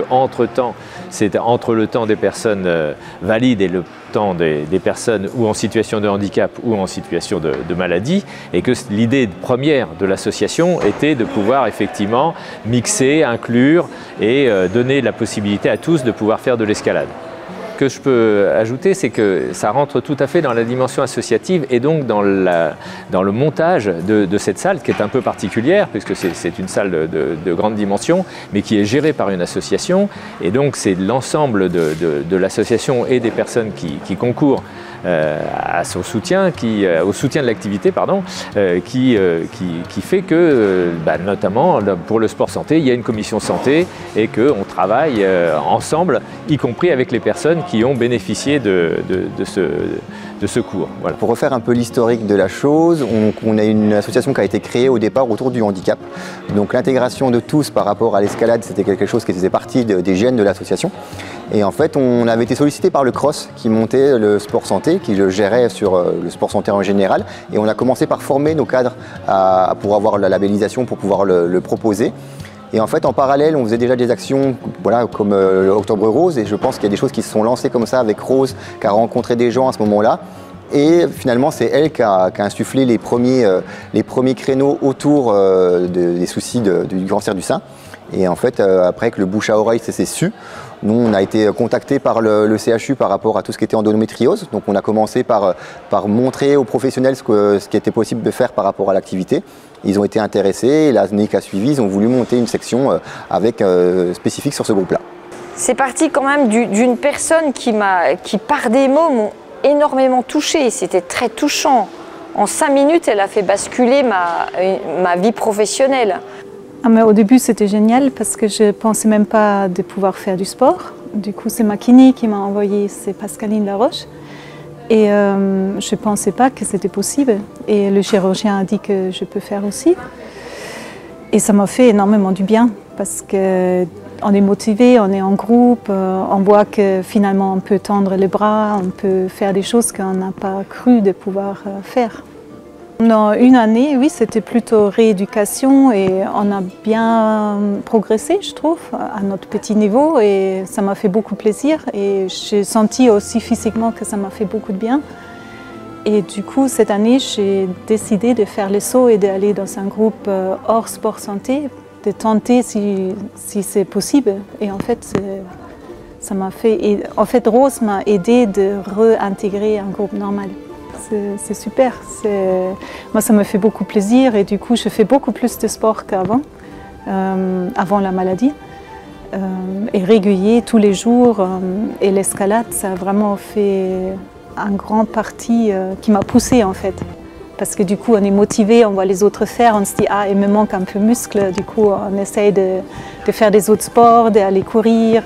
entre-temps, c'est entre le temps des personnes valides et le temps des personnes ou en situation de handicap ou en situation de maladie, et que l'idée première de l'association était de pouvoir effectivement mixer, inclure et donner la possibilité à tous de pouvoir faire de l'escalade. Ce que je peux ajouter, c'est que ça rentre tout à fait dans la dimension associative et donc dans le montage de cette salle qui est un peu particulière puisque c'est une salle de grande dimension mais qui est gérée par une association, et donc c'est l'ensemble de l'association et des personnes qui concourent à son soutien, au soutien de l'activité, pardon, qui fait que, notamment pour le sport santé, il y a une commission santé et qu'on travaille ensemble, y compris avec les personnes qui ont bénéficié de ce cours. Voilà. Pour refaire un peu l'historique de la chose, on a une association qui a été créée au départ autour du handicap. Donc l'intégration de tous par rapport à l'escalade, c'était quelque chose qui faisait partie des gènes de l'association. Et en fait, on avait été sollicité par le CROSS qui montait le sport santé, qui le gérait sur le sport santé en général. Et on a commencé par former nos cadres pour avoir la labellisation, pour pouvoir le proposer. Et en fait, en parallèle, on faisait déjà des actions comme Octobre Rose. Et je pense qu'il y a des choses qui se sont lancées comme ça avec Rose, qui a rencontré des gens à ce moment-là. Et finalement, c'est elle qui a insufflé les premiers créneaux autour des soucis du cancer du sein. Et en fait, après que le bouche à oreille s'est su, nous, on a été contactés par le CHU par rapport à tout ce qui était endométriose. Donc on a commencé par montrer aux professionnels ce qui était possible de faire par rapport à l'activité. Ils ont été intéressés et l'année qui a suivi, ils ont voulu monter une section spécifique sur ce groupe-là. C'est parti quand même d'une personne qui, par des mots, m'ont énormément touchée. C'était très touchant. En 5 minutes, elle a fait basculer ma vie professionnelle. Mais au début, c'était génial parce que je ne pensais même pas de pouvoir faire du sport. Du coup, c'est ma kiné qui m'a envoyé, c'est Pascaline Laroche. Et je ne pensais pas que c'était possible. Et le chirurgien a dit que je peux faire aussi. Et ça m'a fait énormément du bien parce qu'on est motivé, on est en groupe, on voit que finalement on peut tendre les bras, on peut faire des choses qu'on n'a pas cru de pouvoir faire. Dans une année, oui, c'était plutôt rééducation et on a bien progressé, je trouve, à notre petit niveau, et ça m'a fait beaucoup plaisir et j'ai senti aussi physiquement que ça m'a fait beaucoup de bien. Et du coup, cette année, j'ai décidé de faire le saut et d'aller dans un groupe hors sport santé, de tenter si c'est possible. Et en fait, ça m'a fait... Et en fait, Rose m'a aidé de réintégrer un groupe normal. C'est super. Moi, ça me fait beaucoup plaisir et du coup, je fais beaucoup plus de sport qu'avant, avant la maladie. Et régulier tous les jours. Et l'escalade, ça a vraiment fait un grand parti qui m'a poussée en fait. Parce que du coup, on est motivé, on voit les autres faire, on se dit « Ah, il me manque un peu de muscle ». Du coup, on essaye de faire des autres sports, d'aller courir.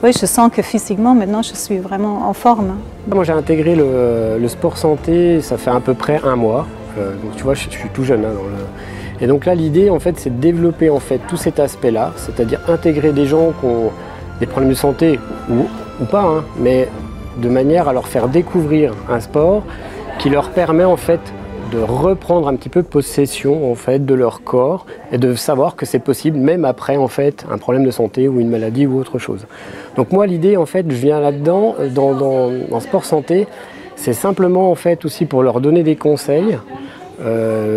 Oui, je sens que physiquement, maintenant, je suis vraiment en forme. Moi, j'ai intégré le sport santé, ça fait à peu près 1 mois. Donc, tu vois, je suis tout jeune. Et donc là, l'idée, en fait, c'est de développer en fait, tout cet aspect-là, c'est-à-dire intégrer des gens qui ont des problèmes de santé, ou pas, hein, mais de manière à leur faire découvrir un sport qui leur permet, en fait, de reprendre un petit peu possession en fait, de leur corps et de savoir que c'est possible même après en fait, un problème de santé ou une maladie ou autre chose. Donc moi l'idée en fait, je viens là-dedans, dans sport santé, c'est simplement en fait aussi pour leur donner des conseils,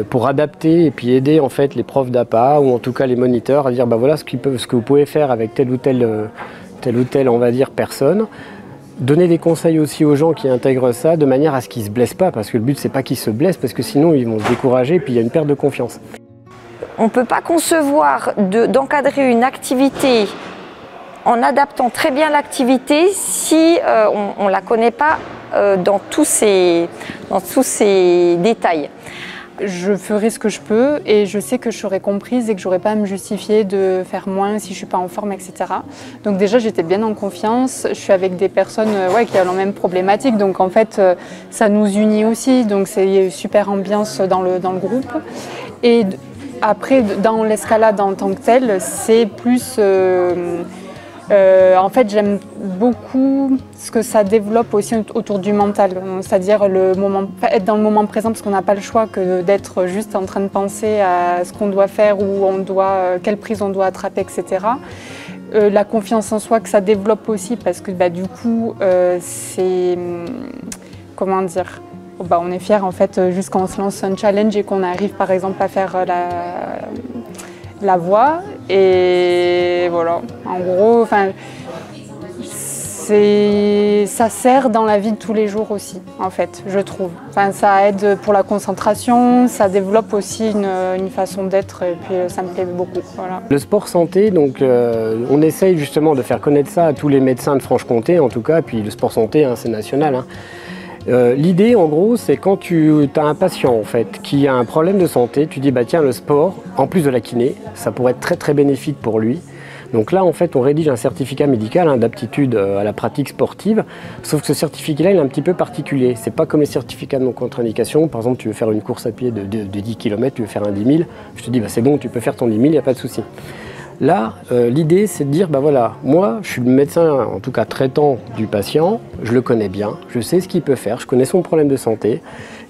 pour adapter et puis aider en fait les profs d'APA ou en tout cas les moniteurs à dire bah voilà ce que vous pouvez faire avec telle ou telle on va dire personne. Donner des conseils aussi aux gens qui intègrent ça de manière à ce qu'ils ne se blessent pas, parce que le but c'est pas qu'ils se blessent, parce que sinon ils vont se décourager et puis il y a une perte de confiance. On ne peut pas concevoir d'encadrer une activité en adaptant très bien l'activité si on ne la connaît pas dans tous ces détails. Je ferai ce que je peux et je sais que je serai comprise et que je n'aurai pas à me justifier de faire moins si je ne suis pas en forme, etc. Donc déjà, j'étais bien en confiance. Je suis avec des personnes qui ont la même problématique. Donc en fait, ça nous unit aussi. Donc c'est une super ambiance dans le groupe. Et après, dans l'escalade en tant que telle, c'est plus... en fait, j'aime beaucoup ce que ça développe aussi autour du mental, c'est-à-dire être dans le moment présent parce qu'on n'a pas le choix que d'être juste en train de penser à ce qu'on doit faire, quelle prise on doit attraper, etc. la confiance en soi que ça développe aussi, parce que du coup, c'est... Comment dire ? On est fiers en fait, juste quand on se lance un challenge et qu'on arrive par exemple à faire la voix. Et voilà, en gros, ça sert dans la vie de tous les jours aussi, en fait, je trouve. Ça aide pour la concentration, ça développe aussi une façon d'être, et puis ça me plaît beaucoup. Voilà. Le sport santé, donc, on essaye justement de faire connaître ça à tous les médecins de Franche-Comté, en tout cas, puis le sport santé, c'est national. L'idée, en gros, c'est quand tu as un patient en fait, qui a un problème de santé, tu dis, tiens, le sport, en plus de la kiné, ça pourrait être très très bénéfique pour lui. Donc là, en fait, on rédige un certificat médical d'aptitude à la pratique sportive, sauf que ce certificat-là, il est un petit peu particulier. C'est pas comme les certificats de non-contre-indication. Par exemple, tu veux faire une course à pied de 10 km, tu veux faire un 10 000, je te dis, c'est bon, tu peux faire ton 10 000, il n'y a pas de souci. Là, l'idée, c'est de dire, voilà, moi, je suis le médecin, en tout cas traitant du patient, je le connais bien, je sais ce qu'il peut faire, je connais son problème de santé.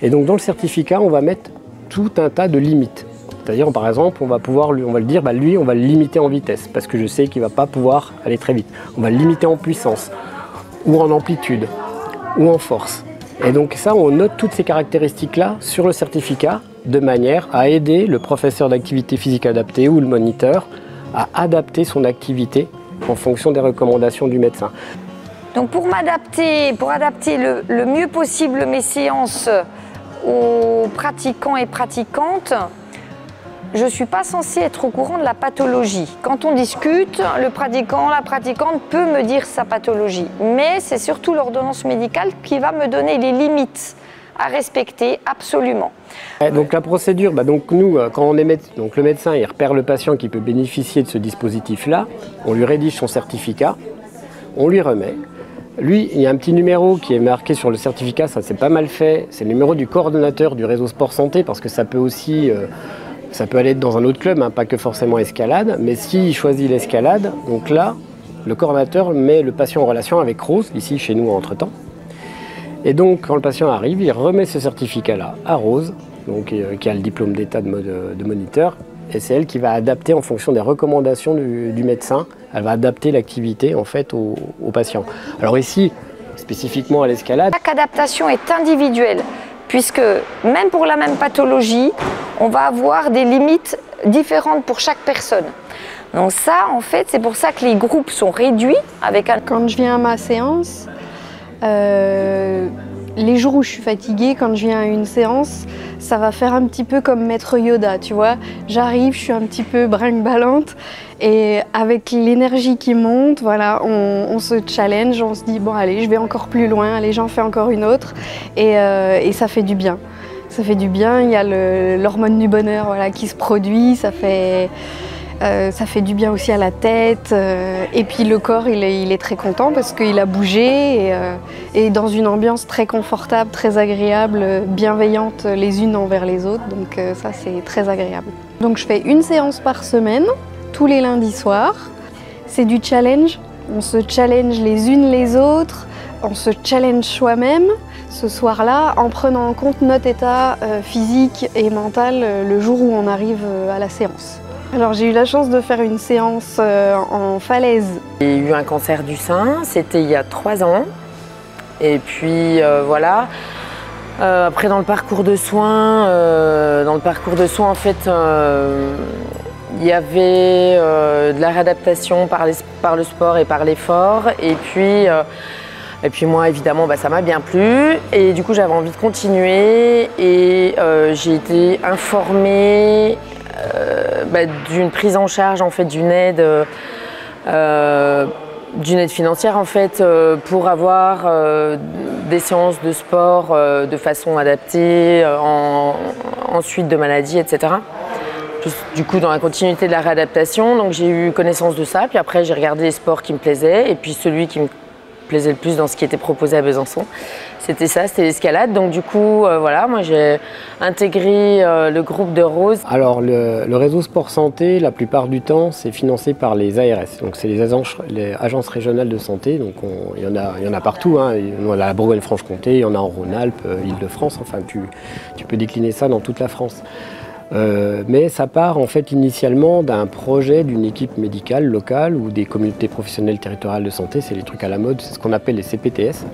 Et donc, dans le certificat, on va mettre tout un tas de limites. C'est-à-dire, par exemple, on va le dire, lui, on va le limiter en vitesse, parce que je sais qu'il ne va pas pouvoir aller très vite. On va le limiter en puissance, ou en amplitude, ou en force. Et donc ça, on note toutes ces caractéristiques-là sur le certificat, de manière à aider le professeur d'activité physique adaptée ou le moniteur à adapter son activité en fonction des recommandations du médecin. Donc pour adapter le mieux possible mes séances aux pratiquants et pratiquantes, je ne suis pas censée être au courant de la pathologie. Quand on discute, le pratiquant, la pratiquante peut me dire sa pathologie. Mais c'est surtout l'ordonnance médicale qui va me donner les limites à respecter absolument. Donc la procédure, donc nous, quand on est donc le médecin il repère le patient qui peut bénéficier de ce dispositif-là, on lui rédige son certificat, on lui remet. Lui, il y a un petit numéro qui est marqué sur le certificat, ça c'est pas mal fait, c'est le numéro du coordonnateur du réseau sport santé, parce que ça peut aussi... ça peut aller dans un autre club, pas que forcément escalade, mais s'il choisit l'escalade, donc là, le coordonnateur met le patient en relation avec Rose, ici chez nous entre-temps. Et donc, quand le patient arrive, il remet ce certificat-là à Rose, donc, qui a le diplôme d'état de moniteur, et c'est elle qui va adapter en fonction des recommandations du médecin, elle va adapter l'activité en fait au patient. Alors ici, spécifiquement à l'escalade... Chaque adaptation est individuelle, puisque même pour la même pathologie, on va avoir des limites différentes pour chaque personne. Donc ça, en fait, c'est pour ça que les groupes sont réduits avec un... Quand je viens à ma séance, les jours où je suis fatiguée, quand je viens à une séance, ça va faire un petit peu comme Maître Yoda, tu vois. J'arrive, je suis un petit peu brinque-ballante et avec l'énergie qui monte, voilà, on se challenge, on se dit bon allez, je vais encore plus loin, allez, j'en fais encore une autre et ça fait du bien. Ça fait du bien, il y a l'hormone du bonheur voilà, qui se produit, ça fait du bien aussi à la tête et puis le corps il est très content parce qu'il a bougé et dans une ambiance très confortable, très agréable, bienveillante les unes envers les autres, donc ça c'est très agréable. Donc je fais une séance par semaine, tous les lundis soirs, c'est du challenge, on se challenge les unes les autres, on se challenge soi-même ce soir-là en prenant en compte notre état physique et mental le jour où on arrive à la séance. Alors j'ai eu la chance de faire une séance en falaise. J'ai eu un cancer du sein, c'était il y a 3 ans. Et puis voilà. Après dans le parcours de soins, en fait, il y avait de la réadaptation par le sport et par l'effort. Et puis moi évidemment ça m'a bien plu. Et du coup j'avais envie de continuer et j'ai été informée d'une prise en charge en fait d'une aide financière en fait pour avoir des séances de sport de façon adaptée en suite de maladies, etc. Du coup dans la continuité de la réadaptation, donc j'ai eu connaissance de ça, puis après j'ai regardé les sports qui me plaisaient et puis celui qui me plaisait le plus dans ce qui était proposé à Besançon, c'était l'escalade. Donc du coup, voilà, moi j'ai intégré le groupe de Rose. Alors le réseau sport santé, la plupart du temps, c'est financé par les ARS. Donc c'est les agences régionales de santé. Donc il y en a partout. Il y en a à Bourgogne-Franche-Comté, il y en a en Rhône-Alpes, Île-de-France. Enfin, tu peux décliner ça dans toute la France. Mais ça part en fait initialement d'un projet d'une équipe médicale locale ou des communautés professionnelles territoriales de santé, c'est les trucs à la mode, c'est ce qu'on appelle les CPTS.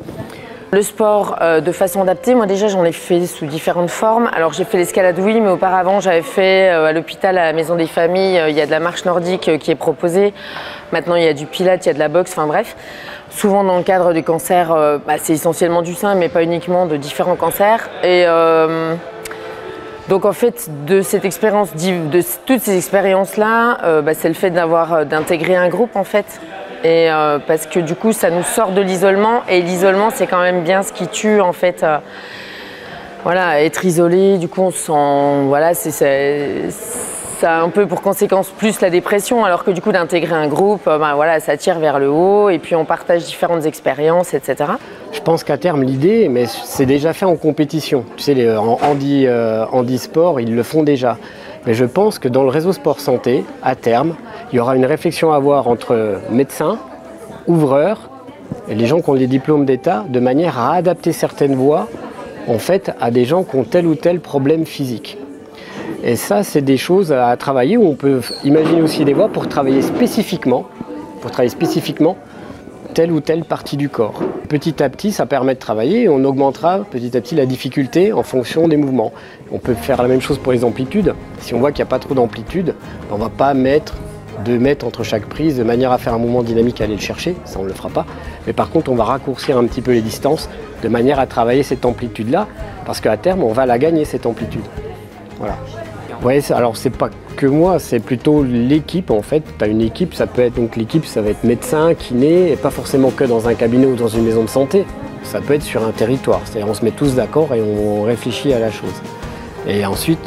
Le sport de façon adaptée, moi déjà j'en ai fait sous différentes formes. Alors j'ai fait l'escalade, oui, mais auparavant j'avais fait à l'hôpital, à la maison des familles, il y a de la marche nordique qui est proposée. Maintenant il y a du pilates, il y a de la boxe, enfin bref. Souvent dans le cadre du cancer, c'est essentiellement du sein, mais pas uniquement, de différents cancers. Et donc en fait, de cette expérience, de toutes ces expériences-là, c'est le fait d'intégrer un groupe en fait. Et parce que du coup ça nous sort de l'isolement, et l'isolement c'est quand même bien ce qui tue en fait. Voilà, être isolé, du coup on se sent, voilà, ça a un peu pour conséquence plus la dépression, alors que du coup d'intégrer un groupe, voilà, ça tire vers le haut et puis on partage différentes expériences, etc. Je pense qu'à terme l'idée, mais c'est déjà fait en compétition, tu sais, en handisport ils le font déjà. Mais je pense que dans le réseau sport santé, à terme, il y aura une réflexion à avoir entre médecins, ouvreurs et les gens qui ont des diplômes d'État, de manière à adapter certaines voies en fait, à des gens qui ont tel ou tel problème physique. Et ça, c'est des choses à travailler où on peut imaginer aussi des voies pour travailler spécifiquement telle ou telle partie du corps. Petit à petit, ça permet de travailler et on augmentera petit à petit la difficulté en fonction des mouvements. On peut faire la même chose pour les amplitudes. Si on voit qu'il n'y a pas trop d'amplitude, on ne va pas mettre 2 mètres entre chaque prise de manière à faire un mouvement dynamique et aller le chercher, ça on ne le fera pas. Mais par contre, on va raccourcir un petit peu les distances de manière à travailler cette amplitude-là, parce qu'à terme, on va la gagner cette amplitude. Voilà. Ouais, alors c'est pas que moi, c'est plutôt l'équipe en fait. Tu as une équipe, ça peut être donc l'équipe, ça va être médecin, kiné, et pas forcément que dans un cabinet ou dans une maison de santé. Ça peut être sur un territoire, c'est-à-dire on se met tous d'accord et on réfléchit à la chose. Et ensuite,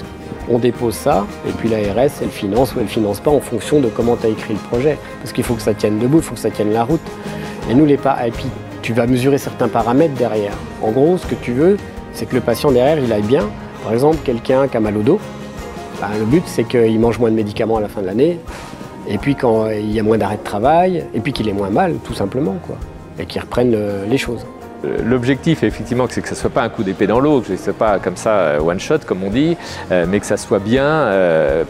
on dépose ça, et puis l'ARS, elle finance ou elle finance pas en fonction de comment tu as écrit le projet. Parce qu'il faut que ça tienne debout, il faut que ça tienne la route. Et nous, et puis tu vas mesurer certains paramètres derrière. En gros, ce que tu veux, c'est que le patient derrière, il aille bien. Par exemple, quelqu'un qui a mal au dos, le but, c'est qu'il mange moins de médicaments à la fin de l'année, et puis quand il y a moins d'arrêt de travail, et puis qu'il ait moins mal, tout simplement, quoi, et qu'il reprenne les choses. L'objectif, effectivement, c'est que ça ne soit pas un coup d'épée dans l'eau, que ce ne soit pas comme ça one shot, comme on dit, mais que ça soit bien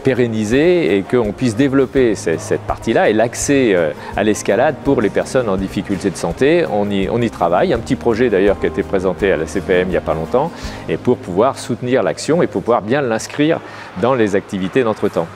pérennisé et qu'on puisse développer cette partie-là et l'accès à l'escalade pour les personnes en difficulté de santé. On y travaille. Un petit projet d'ailleurs qui a été présenté à la CPM il n'y a pas longtemps, et pour pouvoir soutenir l'action et pour pouvoir bien l'inscrire dans les activités d'entretemps.